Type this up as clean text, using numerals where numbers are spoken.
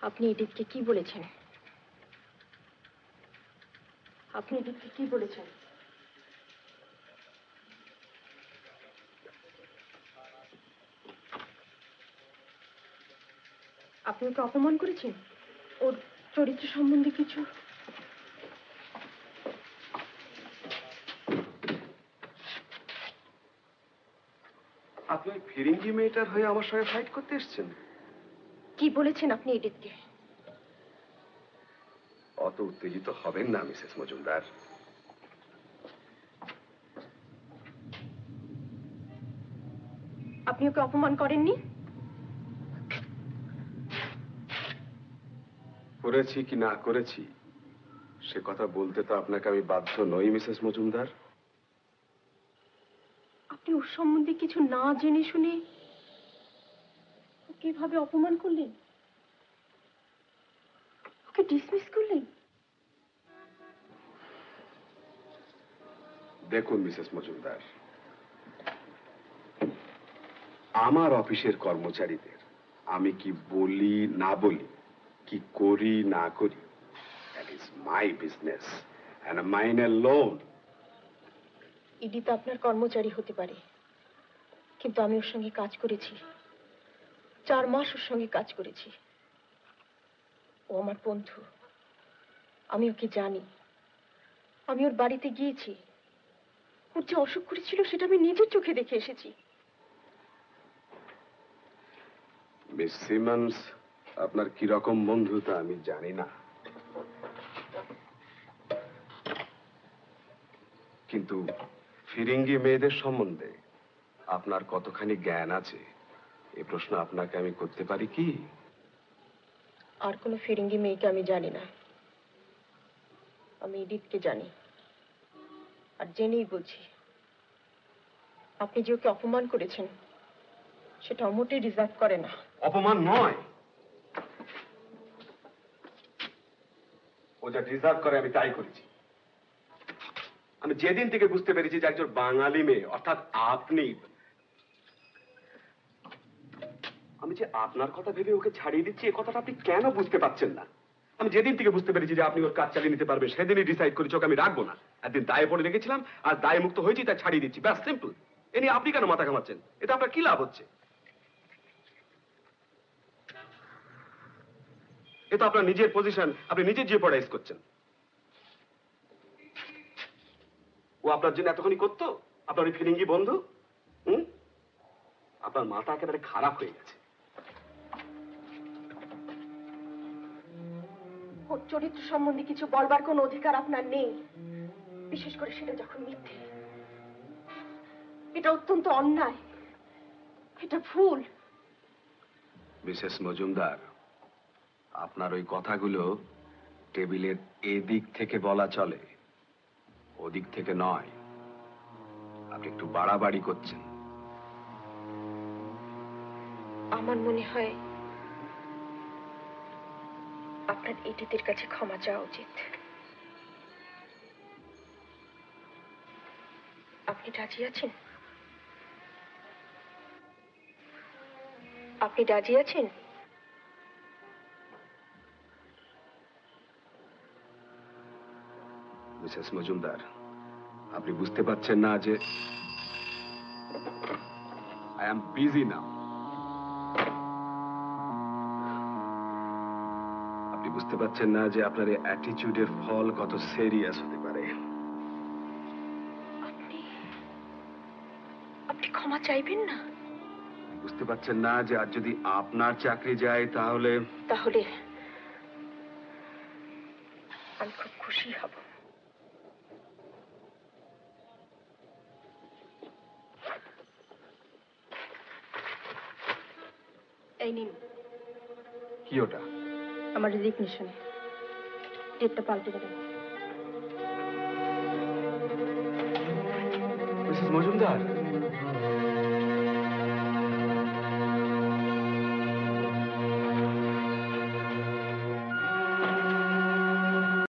আপনি এডিথকে কি বলেছেন? আপনি এডিথকে কি বলেছেন? আপনি ওকে অপমান করেছেন? ওর চরিত্র সম্বন্ধে কিছু? আপনি ফিরিঙ্গি মেয়েটার হয়ে আমার সঙ্গে ফাইট করতে এসেছেন? কি বলেছেন আপনি এডিথকে? অত উত্তেজিত হবেন না মিসেস মজুমদার। আপনি ওকে অপমান করেননি? করেছি কি না করেছি সে কথা বলতে তো আপনাকে আমি বাধ্য নই মিসেস মজুমদার। আপনি ওর সম্বন্ধে কিছু না জেনে শুনে ওকে এভাবে অপমান করলেন, ওকে ডিসমিস করলেন। দেখুন মিসেস মজুমদার, আমার অফিসের কর্মচারীদের আমি কি বলি না বলি, কি করি না করি, that is my business and mine alone. Edith আপনার কর্মচারী হতে পারে, কিন্তু আমি ওর সঙ্গে কাজ করেছি, 4 মাস ওর সঙ্গে কাজ করেছি। ও আমার বন্ধু, আমি ওকে জানি। আমি ওর বাড়িতে গিয়েছি, ওর যে অসুখ করেছিল সেটা আমি নিজের চোখে দেখে এসেছি। মিস সিমন্স আপনার কিরকম বন্ধু তা আমি জানি না, কিন্তু ফিরিঙ্গি মেয়েদের সম্বন্ধে আপনার কতখানি জ্ঞান আছে এই প্রশ্ন আপনাকে আমি করতে পারি কি? আর কোনো ফিরিঙ্গি মেয়েকে আমি জানি না, আমি এডিথকে জানি। আর জেনেই বলছি, আপনি যে ওকে অপমান করেছেন সেটা মোটেই ডিজার্ভ করে না। অপমান নয়, ও যা ডিজার্ভ করে আমি তাই করেছি। আমি যেদিন থেকে বুঝতে পেরেছি যে একজন বাঙালি মেয়ে অর্থাৎ আপনি, আমি যে আপনার কথা ভেবে ওকে ছাড়িয়ে দিচ্ছি এ কথাটা আপনি কেন বুঝতে পারছেন না? আমি যেদিন থেকে বুঝতে পেরেছি যে আপনি ওর কাজ চালিয়ে নিতে পারবেন সেদিনই ডিসাইড করেছি ওকে আমি রাখবো না। একদিন দায়ে পড়ে রেখেছিলাম আর দায়ে মুক্ত হয়েছি তাই ছাড়িয়ে দিচ্ছি, ব্যাস সিম্পল। এ নিয়ে আপনি কেন মাথা ঘামাচ্ছেন? এটা আপনার কি লাভ হচ্ছে? এ তো আপনার নিজের পজিশন, আপনি নিজে জিওপোর্টাইজ করছেন। ও আপনার জন্য এতখানি করতো, আপনার ওই ফিরিঙ্গি বন্ধু। আপনার মাথা একেবারে খারাপ হয়ে গেছে। ওর চরিত্র সম্বন্ধে কিছু বলবার কোনো অধিকার আপনার নেই, বিশেষ করে সেটা যখন মিথ্যে। এটা অত্যন্ত অন্যায়, এটা ভুল। মিসেস মজুমদার, আপনার ওই কথাগুলো টেবিলের এদিক থেকে বলা চলে, ওদিক থেকে নয়। আপনি একটু বাড়াবাড়ি করছেন। আমার মনে হয় আপনার এডিথের কাছে ক্ষমা চাওয়া উচিত। আপনি রাজি আছেন? আপনি রাজি আছেন? মিসেস মজুমদার, আপনি বুঝতে পারছেন না যে আই এম বিজি নাও। আপনি বুঝতে পারছেন না যে আপনার এই অ্যাটিটিউডের ফল কত সিরিয়াস হতে পারে। আপনি ক্ষমা চাইবেন না? বুঝতে পারছেন না যে আজ যদি আপনার চাকরি যায় তাহলে আমি খুব খুশি হব। এই নিন। কি ওটা? আমার রেজিগনেশন, ডেটটা পাল্টে দেবেন। মিসেস মজুমদার,